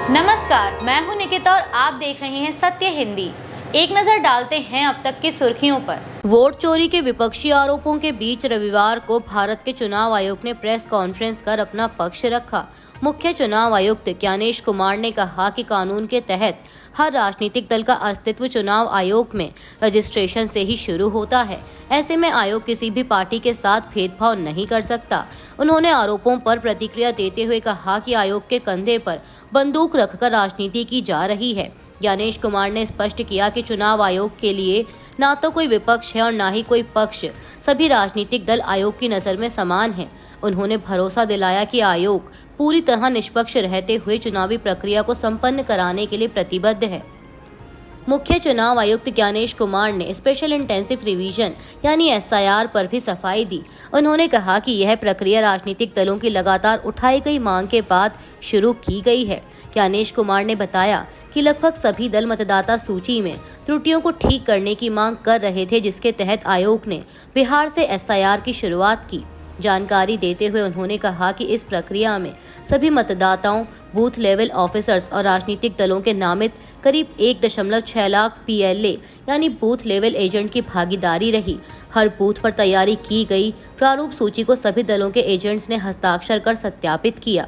नमस्कार, मैं हूं निकिता और आप देख रहे हैं सत्य हिंदी। एक नजर डालते हैं अब तक की सुर्खियों पर। वोट चोरी के विपक्षी आरोपों के बीच रविवार को भारत के चुनाव आयोग ने प्रेस कॉन्फ्रेंस कर अपना पक्ष रखा। मुख्य चुनाव आयुक्त ज्ञानेश कुमार ने कहा कि कानून के तहत हर राजनीतिक दल का अस्तित्व चुनाव आयोग में रजिस्ट्रेशन से ही शुरू होता है। ऐसे में आयोग किसी भी पार्टी के साथ भेदभाव नहीं कर सकता। उन्होंने आरोपों पर प्रतिक्रिया देते हुए कहा कि आयोग के कंधे पर बंदूक रखकर राजनीति की जा रही है। ज्ञानेश कुमार ने स्पष्ट किया कि चुनाव आयोग के लिए ना तो कोई विपक्ष है और ना ही कोई पक्ष। सभी राजनीतिक दल आयोग की नज़र में समान हैं। उन्होंने भरोसा दिलाया कि आयोग पूरी तरह निष्पक्ष रहते हुए चुनावी प्रक्रिया को संपन्न कराने के लिए प्रतिबद्ध है। मुख्य चुनाव आयुक्त ज्ञानेश कुमार ने स्पेशल इंटेंसिव रिवीजन यानी SIR पर भी सफाई दी। उन्होंने कहा कि यह प्रक्रिया राजनीतिक दलों की लगातार उठाई गई मांग के बाद शुरू की गई है। ज्ञानेश कुमार ने बताया कि लगभग सभी दल मतदाता सूची में त्रुटियों को ठीक करने की मांग कर रहे थे, जिसके तहत आयोग ने बिहार से SIR की शुरुआत की। जानकारी देते हुए उन्होंने कहा कि इस प्रक्रिया में सभी मतदाताओं, बूथ लेवल ऑफिसर्स और राजनीतिक दलों के नामित करीब 1.6 लाख PLA यानी बूथ लेवल एजेंट की भागीदारी रही। हर बूथ पर तैयारी की गई प्रारूप सूची को सभी दलों के एजेंट्स ने हस्ताक्षर कर सत्यापित किया।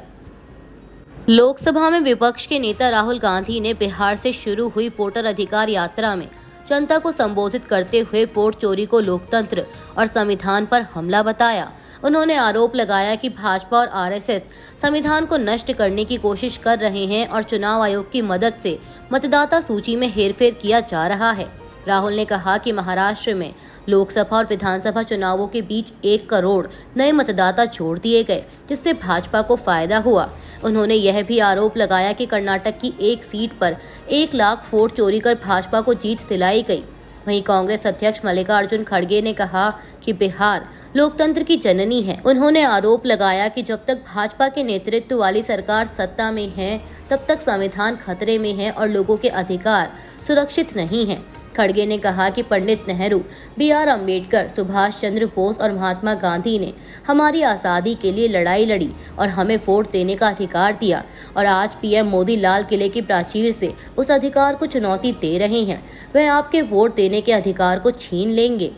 लोकसभा में विपक्ष के नेता राहुल गांधी ने बिहार से शुरू हुई वोटर अधिकार यात्रा में जनता को संबोधित करते हुए वोट चोरी को लोकतंत्र और संविधान पर हमला बताया। उन्होंने आरोप लगाया कि भाजपा और RSS संविधान को नष्ट करने की कोशिश कर रहे हैं और चुनाव आयोग की मदद से मतदाता सूची में हेरफेर किया जा रहा है। राहुल ने कहा कि महाराष्ट्र में लोकसभा और विधानसभा चुनावों के बीच 1 करोड़ नए मतदाता जोड़ दिए गए, जिससे भाजपा को फायदा हुआ। उन्होंने यह भी आरोप लगाया कि कर्नाटक की एक सीट पर 1 लाख वोट चोरी कर भाजपा को जीत दिलाई गई। वहीं कांग्रेस अध्यक्ष मल्लिकार्जुन खड़गे ने कहा कि बिहार लोकतंत्र की जननी है। उन्होंने आरोप लगाया कि जब तक भाजपा के नेतृत्व वाली सरकार सत्ता में है, तब तक संविधान खतरे में है और लोगों के अधिकार सुरक्षित नहीं हैं। खड़गे ने कहा कि पंडित नेहरू, BR अम्बेडकर, सुभाष चंद्र बोस और महात्मा गांधी ने हमारी आज़ादी के लिए लड़ाई लड़ी और हमें वोट देने का अधिकार दिया, और आज PM मोदी लाल किले की प्राचीर से उस अधिकार को चुनौती दे रहे हैं। वह आपके वोट देने के अधिकार को छीन लेंगे।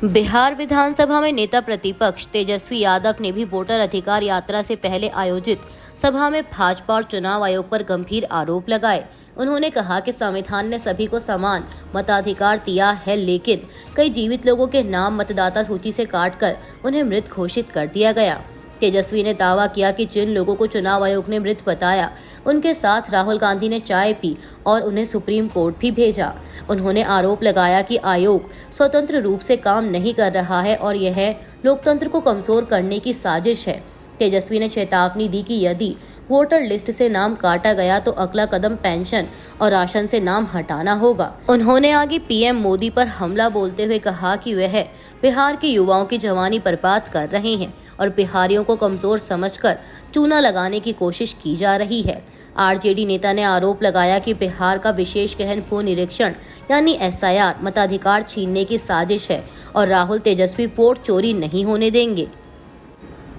बिहार विधानसभा में नेता प्रतिपक्ष तेजस्वी यादव ने भी वोटर अधिकार यात्रा से पहले आयोजित सभा में भाजपा और चुनाव आयोग पर गंभीर आरोप लगाए। उन्होंने कहा कि संविधान ने सभी को समान मताधिकार दिया है, लेकिन कई जीवित लोगों के नाम मतदाता सूची से काटकर उन्हें मृत घोषित कर दिया गया। तेजस्वी ने दावा किया कि जिन लोगों को चुनाव आयोग ने मृत बताया, उनके साथ राहुल गांधी ने चाय पी और उन्हें सुप्रीम कोर्ट भी भेजा। उन्होंने आरोप लगाया कि आयोग स्वतंत्र रूप से काम नहीं कर रहा है और यह लोकतंत्र को कमजोर करने की साजिश है। तेजस्वी ने चेतावनी दी कि यदि वोटर लिस्ट से नाम काटा गया तो अगला कदम पेंशन और राशन से नाम हटाना होगा। उन्होंने आगे PM मोदी पर हमला बोलते हुए कहा कि वह बिहार के युवाओं की जवानी बर्बाद कर रहे हैं और बिहारियों को कमजोर समझकर चूना लगाने की कोशिश की जा रही है। RJD नेता ने आरोप लगाया कि बिहार का विशेष गहन भू निरीक्षण यानी SIR मताधिकार छीनने की साजिश है और राहुल तेजस्वी वोट चोरी नहीं होने देंगे।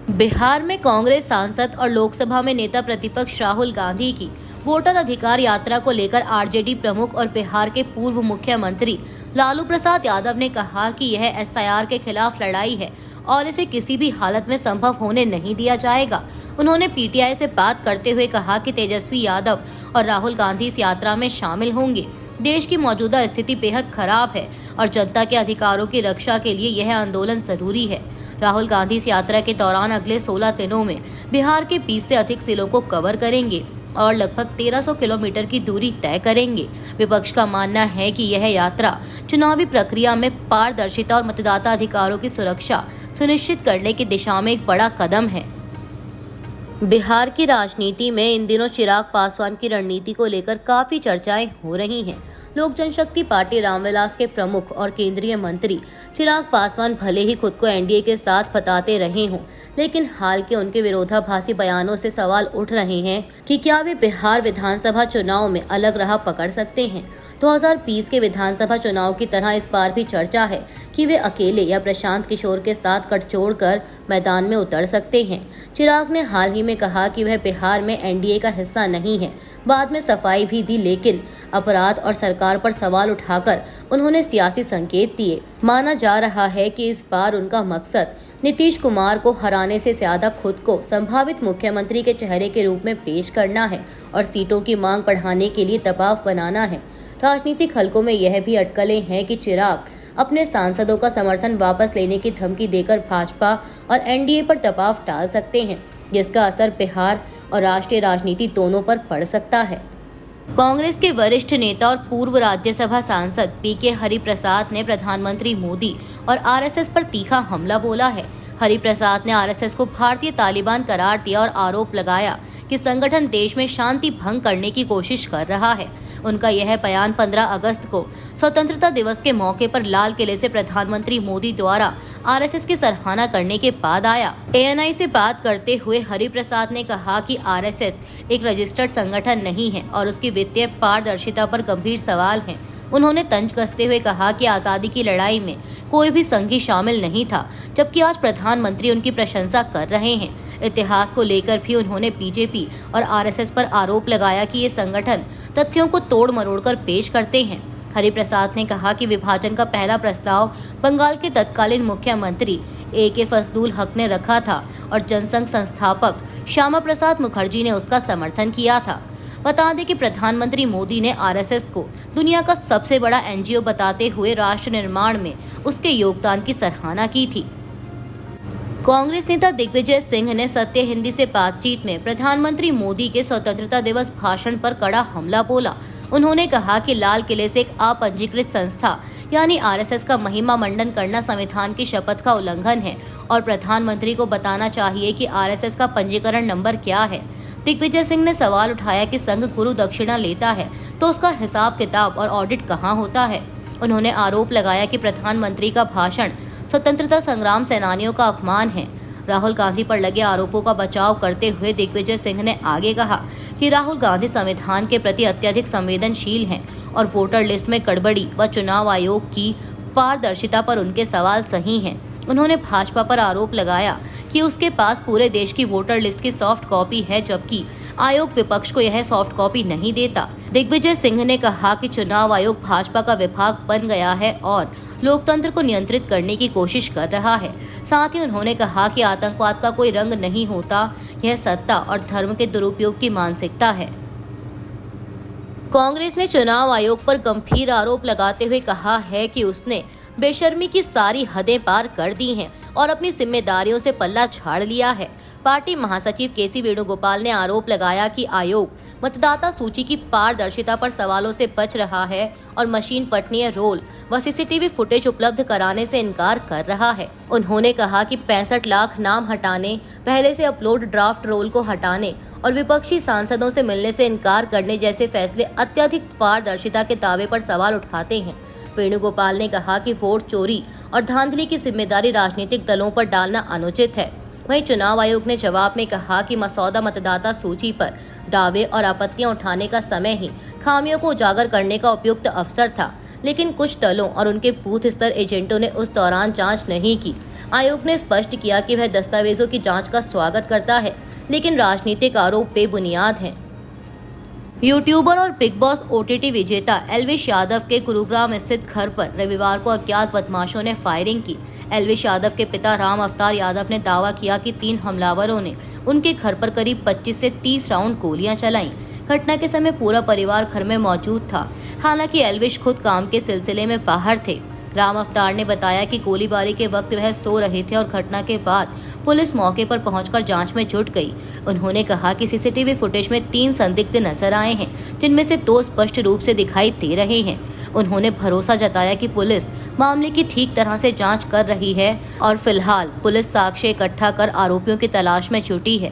बिहार में कांग्रेस सांसद और लोकसभा में नेता प्रतिपक्ष राहुल गांधी की वोटर अधिकार यात्रा को लेकर RJD प्रमुख और बिहार के पूर्व मुख्यमंत्री लालू प्रसाद यादव ने कहा कि यह SIR के खिलाफ लड़ाई है और इसे किसी भी हालत में संभव होने नहीं दिया जाएगा। उन्होंने PTI से बात करते हुए कहा कि तेजस्वी यादव और राहुल गांधी इस यात्रा में शामिल होंगे। देश की मौजूदा स्थिति बेहद खराब है और जनता के अधिकारों की रक्षा के लिए यह आंदोलन जरूरी है। राहुल गांधी इस यात्रा के दौरान अगले 16 दिनों में बिहार के 20 से अधिक जिलों को कवर करेंगे और लगभग 1300 किलोमीटर की दूरी तय करेंगे। विपक्ष का मानना है कि यह यात्रा चुनावी प्रक्रिया में पारदर्शिता और मतदाता अधिकारों की सुरक्षा सुनिश्चित करने की दिशा में एक बड़ा कदम है। बिहार की राजनीति में इन दिनों चिराग पासवान की रणनीति को लेकर काफी चर्चाएं हो रही हैं। लोक जनशक्ति पार्टी रामविलास के प्रमुख और केंद्रीय मंत्री चिराग पासवान भले ही खुद को NDA के साथ बताते रहे हों, लेकिन हाल के उनके विरोधाभासी बयानों से सवाल उठ रहे हैं कि क्या वे बिहार विधानसभा चुनाव में अलग राह पकड़ सकते हैं। 2020 के विधानसभा चुनाव की तरह इस बार भी चर्चा है कि वे अकेले या प्रशांत किशोर के साथ गठजोड़ कर मैदान में उतर सकते हैं। चिराग ने हाल ही में कहा कि वह बिहार में एनडीए का हिस्सा नहीं है। बाद में सफाई भी दी, लेकिन अपराध और सरकार पर सवाल उठाकर उन्होंने सियासी संकेत दिए। माना जा रहा है कि इस बार उनका मकसद नीतीश कुमार को हराने से ज्यादा खुद को संभावित मुख्यमंत्री के चेहरे के रूप में पेश करना है और सीटों की मांग बढ़ाने के लिए दबाव बनाना है। राजनीतिक हलकों में यह भी अटकलें हैं कि चिराग अपने सांसदों का समर्थन वापस लेने की धमकी देकर भाजपा और एनडीए पर दबाव डाल सकते हैं, जिसका असर बिहार और राष्ट्रीय राजनीति दोनों पर पड़ सकता है। कांग्रेस के वरिष्ठ नेता और पूर्व राज्यसभा सांसद पीके हरिप्रसाद ने प्रधानमंत्री मोदी और आरएसएस पर तीखा हमला बोला है। हरिप्रसाद ने आरएसएस को भारतीय तालिबान करार दिया और आरोप लगाया कि संगठन देश में शांति भंग करने की कोशिश कर रहा है। उनका यह बयान 15 अगस्त को स्वतंत्रता दिवस के मौके पर लाल किले से प्रधानमंत्री मोदी द्वारा आरएसएस की सराहना करने के बाद आया। एएनआई से बात करते हुए हरिप्रसाद ने कहा कि आरएसएस एक रजिस्टर्ड संगठन नहीं है और उसकी वित्तीय पारदर्शिता पर गंभीर सवाल हैं। उन्होंने तंज कसते हुए कहा कि आज़ादी की लड़ाई में कोई भी संघी शामिल नहीं था, जबकि आज प्रधानमंत्री उनकी प्रशंसा कर रहे हैं। इतिहास को लेकर भी उन्होंने बीजेपी और आरएसएस पर आरोप लगाया कि ये संगठन तथ्यों को तोड़ मरोड़ कर पेश करते हैं। हरिप्रसाद ने कहा कि विभाजन का पहला प्रस्ताव बंगाल के तत्कालीन मुख्यमंत्री AK फजलुल हक ने रखा था और जनसंघ संस्थापक श्यामा प्रसाद मुखर्जी ने उसका समर्थन किया था। बता दें कि प्रधानमंत्री मोदी ने आरएसएस को दुनिया का सबसे बड़ा एनजीओ बताते हुए राष्ट्र निर्माण में उसके योगदान की सराहना की थी। कांग्रेस नेता दिग्विजय सिंह ने सत्य हिंदी से बातचीत में प्रधानमंत्री मोदी के स्वतंत्रता दिवस भाषण पर कड़ा हमला बोला। उन्होंने कहा कि लाल किले से एक अपंजीकृत संस्था यानी आरएसएस का महिमा मंडन करना संविधान की शपथ का उल्लंघन है और प्रधानमंत्री को बताना चाहिए कि आरएसएस का पंजीकरण नंबर क्या है। दिग्विजय सिंह ने सवाल उठाया कि संघ गुरु दक्षिणा लेता है तो उसका हिसाब किताब और ऑडिट कहाँ होता है। उन्होंने आरोप लगाया कि प्रधानमंत्री का भाषण स्वतंत्रता संग्राम सेनानियों का अपमान है। राहुल गांधी पर लगे आरोपों का बचाव करते हुए दिग्विजय सिंह ने आगे कहा कि राहुल गांधी संविधान के प्रति अत्यधिक संवेदनशील हैं और वोटर लिस्ट में गड़बड़ी व चुनाव आयोग की पारदर्शिता पर उनके सवाल सही हैं। उन्होंने भाजपा पर आरोप लगाया कि उसके पास पूरे देश की वोटर लिस्ट की सॉफ्ट कॉपी है, जबकि आयोग विपक्ष को यह सॉफ्ट कॉपी नहीं देता। दिग्विजय सिंह ने कहा कि चुनाव आयोग भाजपा का विभाग बन गया है और लोकतंत्र को नियंत्रित करने की कोशिश कर रहा है। साथ ही उन्होंने कहा कि आतंकवाद का कोई रंग नहीं होता, यह सत्ता और धर्म के दुरुपयोग की मानसिकता है। कांग्रेस ने चुनाव आयोग पर गंभीर आरोप लगाते हुए कहा है कि उसने बेशर्मी की सारी हदें पार कर दी हैं और अपनी जिम्मेदारियों से पल्ला झाड़ लिया है। पार्टी महासचिव केसी वेणुगोपाल ने आरोप लगाया कि आयोग मतदाता सूची की पारदर्शिता पर सवालों से बच रहा है और मशीन पठनीय रोल व सीसीटीवी फुटेज उपलब्ध कराने से इनकार कर रहा है। उन्होंने कहा कि 65 लाख नाम हटाने, पहले से अपलोड ड्राफ्ट रोल को हटाने और विपक्षी सांसदों से मिलने से इनकार करने जैसे फैसले अत्यधिक पारदर्शिता के दावे पर सवाल उठाते हैं। वेणुगोपाल ने कहा कि वोट चोरी और धांधली की जिम्मेदारी राजनीतिक दलों पर डालना अनुचित है। वहीं चुनाव आयोग ने जवाब में कहा कि मसौदा मतदाता सूची पर दावे और आपत्तियां उठाने का समय ही खामियों को उजागर करने का उपयुक्त अवसर था, लेकिन कुछ दलों और उनके बूथ स्तर एजेंटों ने उस दौरान जांच नहीं की। आयोग ने स्पष्ट किया कि वह दस्तावेजों की जांच का स्वागत करता है, लेकिन राजनीतिक आरोप बेबुनियाद हैं। यूट्यूबर और बिग बॉस OTT विजेता एल्विश यादव के गुरुग्राम स्थित घर पर रविवार को अज्ञात बदमाशों ने फायरिंग की। एल्विश यादव के पिता राम अवतार यादव ने दावा किया कि 3 हमलावरों ने उनके घर पर करीब 25 से 30 राउंड गोलियां चलाईं। घटना के समय पूरा परिवार घर में मौजूद था। हालांकि एल्विश खुद काम के सिलसिले में बाहर थे। राम अवतार ने बताया कि गोलीबारी के वक्त वह सो रहे थे और घटना के बाद पुलिस मौके पर पहुंचकर जांच में जुट गई। उन्होंने कहा कि सीसीटीवी फुटेज में 3 संदिग्ध नजर आए हैं, जिनमें से 2 स्पष्ट रूप से दिखाई दे रहे हैं। उन्होंने भरोसा जताया कि पुलिस मामले की ठीक तरह से जांच कर रही है और फिलहाल पुलिस साक्ष्य इकट्ठा कर आरोपियों की तलाश में जुटी है।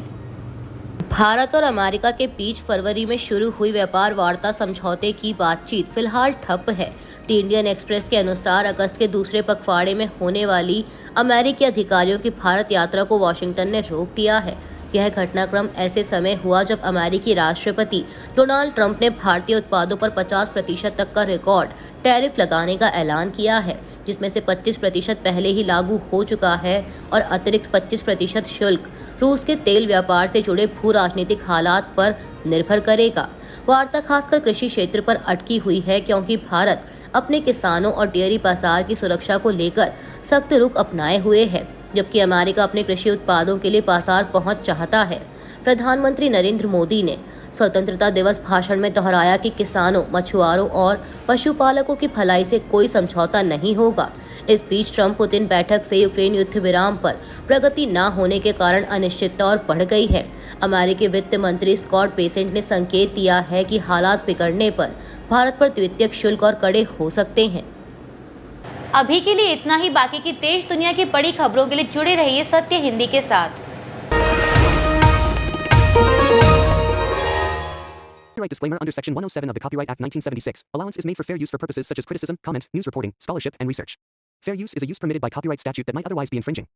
भारत और अमेरिका के बीच फरवरी में शुरू हुई व्यापार वार्ता समझौते की बातचीत फिलहाल ठप है। द इंडियन एक्सप्रेस के अनुसार अगस्त के दूसरे पखवाड़े में होने वाली अमेरिकी अधिकारियों की भारत यात्रा को वाशिंगटन ने रोक दिया है। यह घटनाक्रम ऐसे समय हुआ जब अमेरिकी राष्ट्रपति डोनाल्ड ट्रंप ने भारतीय उत्पादों पर 50% तक का रिकॉर्ड टैरिफ लगाने का ऐलान किया है, जिसमें से 25% पहले ही लागू हो चुका है और अतिरिक्त 25% शुल्क रूस के तेल व्यापार से जुड़े भू राजनीतिक हालात पर निर्भर करेगा। वार्ता खासकर कृषि क्षेत्र पर अटकी हुई है, क्योंकि भारत अपने किसानों और डेयरी बाजार की सुरक्षा को लेकर सख्त रुख अपनाए हुए है, जबकि अमेरिका अपने कृषि उत्पादों के लिए बाजार पहुंच चाहता है। प्रधानमंत्री नरेंद्र मोदी ने स्वतंत्रता दिवस भाषण में दोहराया कि किसानों, मछुआरों और पशुपालकों की भलाई से कोई समझौता नहीं होगा। इस बीच ट्रंप पुतिन बैठक से यूक्रेन युद्ध विराम पर प्रगति न होने के कारण अनिश्चितता और बढ़ गई है। अमेरिकी वित्त मंत्री स्कॉट बेसेंट ने संकेत दिया है कि हालात बिगड़ने पर भारत पर द्वितीयक शुल्क और कड़े हो सकते हैं। अभी के लिए इतना ही। बाकी की देश दुनिया की बड़ी खबरों के लिए जुड़े रहिए सत्य हिंदी के साथ। Copyright disclaimer under Section 107 of the Copyright Act 1976. Allowance is made for fair use for purposes such as criticism, comment, news reporting, scholarship, and research. Fair use is a use permitted by copyright statute that might otherwise be infringing.